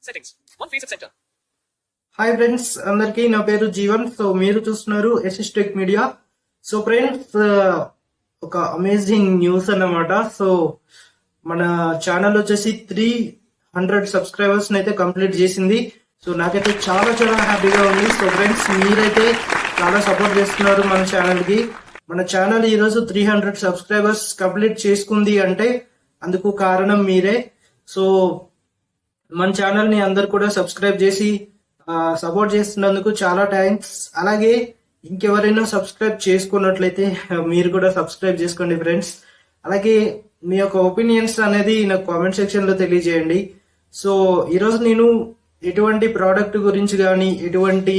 Settings. One face at center. Hi friends, అందరికీ నా పేరు జీవన్. సో మీరు చూస్తున్నారు ఎసిస్టెక్ మీడియా. సో ఫ్రెండ్స్, ఒక అమేజింగ్ న్యూస్ అన్నమాట. సో మన ఛానల్ వచ్చేసి 300 సబ్స్క్రైబర్స్ అయితే కంప్లీట్ చేసింది. సో నాకైతే చాలా చాలా హ్యాపీగా ఉంది. సో ఫ్రెండ్స్, మీరైతే చాలా సపోర్ట్ చేస్తున్నారు మన ఛానల్ కి. మన ఛానల్ ఈరోజు 300 సబ్స్క్రైబర్స్ కంప్లీట్ చేసుకుంది అంటే అందుకు కారణం మీరే. సో మన ఛానల్ ని అందరు కూడా సబ్స్క్రైబ్ చేసి సపోర్ట్ చేస్తున్నందుకు చాలా థ్యాంక్స్. అలాగే ఇంకెవరైనా సబ్స్క్రైబ్ చేసుకున్నట్లయితే మీరు కూడా సబ్స్క్రైబ్ చేసుకోండి ఫ్రెండ్స్. అలాగే మీ యొక్క ఒపీనియన్స్ అనేది నాకు కామెంట్ సెక్షన్ లో తెలియజేయండి. సో ఈరోజు నేను ఎటువంటి ప్రోడక్ట్ గురించి కానీ ఎటువంటి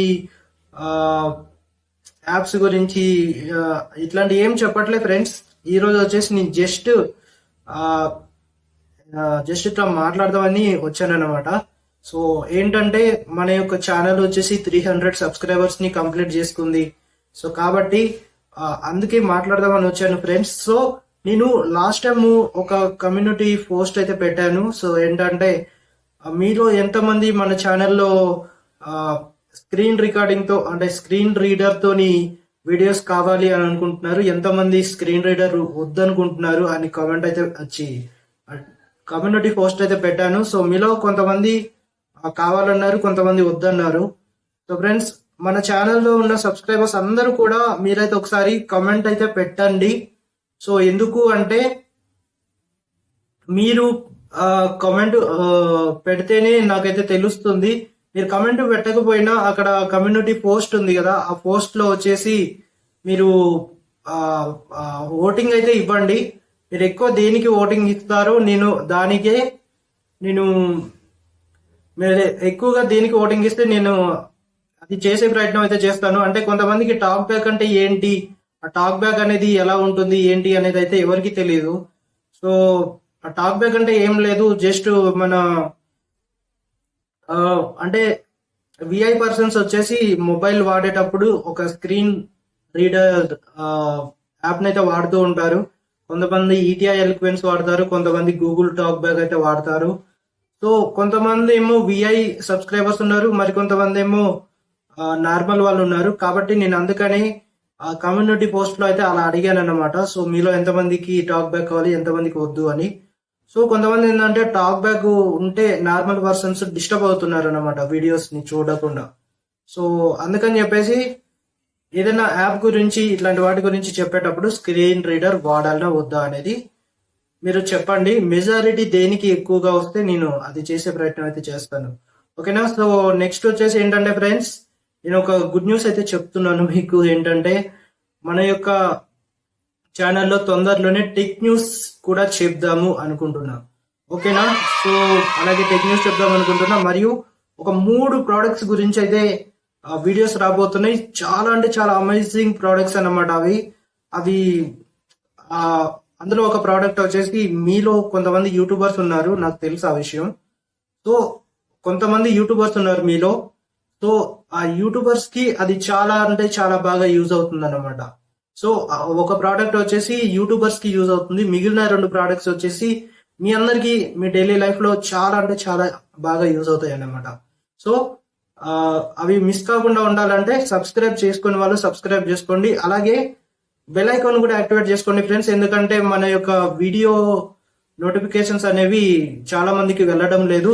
యాప్స్ గురించి ఇట్లాంటి ఏం చెప్పట్లే ఫ్రెండ్స్. ఈరోజు వచ్చేసి నేను జస్ట్ ఇట్లా మాట్లాడదామని వచ్చానన్నమాట. సో ఏంటంటే మన యొక్క ఛానల్ వచ్చేసి 300 సబ్స్క్రైబర్స్ ని కంప్లీట్ చేసుకుంది. సో కాబట్టి అందుకే మాట్లాడదామని వచ్చాను ఫ్రెండ్స్. సో నేను లాస్ట్ టైం ఒక కమ్యూనిటీ పోస్ట్ అయితే పెట్టాను. సో ఏంటంటే మీలో ఎంతమంది మన ఛానల్లో స్క్రీన్ రికార్డింగ్ తో అంటే స్క్రీన్ రీడర్ తోని వీడియోస్ కావాలి అని అనుకుంటున్నారు, ఎంతమంది స్క్రీన్ రీడర్ వద్దనుకుంటున్నారు అని కామెంట్ అయితే వచ్చి కమ్యూనిటీ పోస్ట్ అయితే పెట్టాను. సో మీలో కొంతమంది కావాలన్నారు, కొంతమంది వద్దన్నారు. సో ఫ్రెండ్స్, మన ఛానల్లో ఉన్న సబ్స్క్రైబర్స్ అందరూ కూడా మీరైతే ఒకసారి కమెంట్ అయితే పెట్టండి. సో ఎందుకు అంటే మీరు కమెంట్ పెడితేనే నాకైతే తెలుస్తుంది. మీరు కమెంట్ పెట్టకపోయినా అక్కడ కమ్యూనిటీ పోస్ట్ ఉంది కదా, ఆ పోస్ట్ లో వచ్చేసి మీరు ఓటింగ్ అయితే ఇవ్వండి. మీరు ఎక్కువ దేనికి ఓటింగ్ ఇస్తారో నేను మీరు ఎక్కువగా దేనికి ఓటింగ్ ఇస్తే నేను అది చేసే ప్రయత్నం అయితే చేస్తాను. అంటే కొంతమందికి టాక్ బ్యాక్ అంటే ఏంటి, ఆ టాక్ బ్యాక్ అనేది ఎలా ఉంటుంది ఏంటి అనేది అయితే ఎవరికి తెలియదు. సో ఆ టాక్ బ్యాక్ అంటే ఏం లేదు, జస్ట్ మన అంటే విఐ పర్సన్స్ వచ్చేసి మొబైల్ వాడేటప్పుడు ఒక స్క్రీన్ రీడర్ యాప్ అయితే వాడుతూ ఉంటారు. కొంతమంది ఈటీఐ ఎలిక్వెన్స్ వాడతారు, కొంతమంది గూగుల్ టాక్ బ్యాక్ అయితే వాడతారు. సో కొంతమంది ఏమో విఐ సబ్స్క్రైబర్స్ ఉన్నారు, మరి కొంతమంది ఏమో నార్మల్ వాళ్ళు ఉన్నారు. కాబట్టి నేను అందుకని కమ్యూనిటీ పోస్ట్ లో అయితే అలా అడిగాను అనమాట. సో మీలో ఎంతమందికి టాక్ బ్యాక్ కావాలి, ఎంతమందికి వద్దు అని. సో కొంతమంది ఏంటంటే టాక్ బ్యాక్ ఉంటే నార్మల్ పర్సన్స్ డిస్టర్బ్ అవుతున్నారు అనమాట వీడియోస్ ని చూడకుండా. సో అందుకని చెప్పేసి ఏదైనా యాప్ గురించి ఇట్లాంటి వాటి గురించి చెప్పేటప్పుడు స్క్రీన్ రీడర్ వాడాలా వద్దా అనేది మీరు చెప్పండి. మెజారిటీ దేనికి ఎక్కువగా వస్తే నేను అది చేసే ప్రయత్నం అయితే చేస్తాను. ఓకేనా? సో నెక్స్ట్ వచ్చేసి ఏంటంటే ఫ్రెండ్స్, నేను ఒక గుడ్ న్యూస్ అయితే చెప్తున్నాను మీకు. ఏంటంటే మన యొక్క ఛానల్లో తొందరలోనే టెక్ న్యూస్ కూడా చెప్దాము అనుకుంటున్నా. ఓకేనా? సో అలాగే టెక్ న్యూస్ చెప్దాం అనుకుంటున్నా. మరియు ఒక 3 ప్రోడక్ట్స్ గురించి అయితే వీడియోస్ రాబోతున్నాయి. చాలా అంటే చాలా అమేజింగ్ ప్రోడక్ట్స్ అన్నమాట అవి అందులో ఒక ప్రోడక్ట్ వచ్చేసి మీలో కొంతమంది యూట్యూబర్స్ ఉన్నారు, నాకు తెలుసు ఆ విషయం. సో కొంతమంది యూట్యూబర్స్ ఉన్నారు మీలో. సో ఆ యూట్యూబర్స్ కి అది చాలా అంటే చాలా బాగా యూజ్ అవుతుంది అన్నమాట. సో ఒక ప్రోడక్ట్ వచ్చేసి యూట్యూబర్స్ కి యూజ్ అవుతుంది, మిగిలిన 2 ప్రోడక్ట్స్ వచ్చేసి మీ అందరికి మీ డైలీ లైఫ్ లో చాలా అంటే చాలా బాగా యూజ్ అవుతాయి అన్నమాట. సో అవి మిస్ కాకుండా ఉండాలంటే సబ్స్క్రైబ్ చేసుకునే వాళ్ళు సబ్స్క్రైబ్ చేసుకోండి. అలాగే బెల్ ఐకాన్ కూడా యాక్టివేట్ చేసుకోండి ఫ్రెండ్స్. ఎందుకంటే మన యొక్క వీడియో నోటిఫికేషన్స్ అనేవి చాలా మందికి వెళ్ళడం లేదు.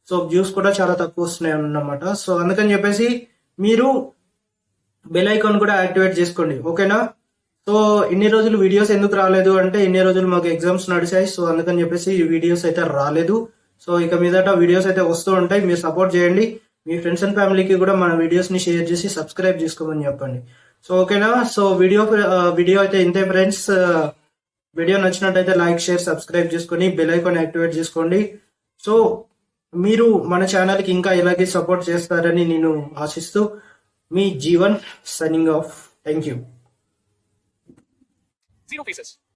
సో వ్యూస్ కూడా చాలా తక్కువ వస్తున్నాయి అన్నమాట. సో అందుకని చెప్పేసి మీరు బెల్ ఐకాన్ కూడా యాక్టివేట్ చేసుకోండి. ఓకేనా? సో ఇన్ని రోజులు వీడియోస్ ఎందుకు రాలేదు అంటే ఇన్ని రోజులు మాకు ఎగ్జామ్స్ నడిచాయి. సో అందుకని చెప్పేసి వీడియోస్ అయితే రాలేదు. సో ఇక మీదట వీడియోస్ అయితే వస్తూ ఉంటాయి. మీరు సపోర్ట్ చేయండి. మీ ఫ్రెండ్స్ అండ్ ఫ్యామిలీకి కూడా మన వీడియోస్ ని షేర్ చేసి సబ్స్క్రైబ్ చేసుకోమని చెప్పండి. సో ఓకేనా? సో వీడియో అయితే ఇంతే ఫ్రెండ్స్. వీడియో నచ్చినట్టయితే లైక్, షేర్, సబ్స్క్రైబ్ చేసుకొని బెల్ ఐకాన్ యాక్టివేట్ చేసుకోండి. సో మీరు మన ఛానల్ కి ఇంకా ఇలాగే సపోర్ట్ చేస్తారని నేను ఆశిస్తూ మీ Jeevan signing off. Thank you. 0 faces.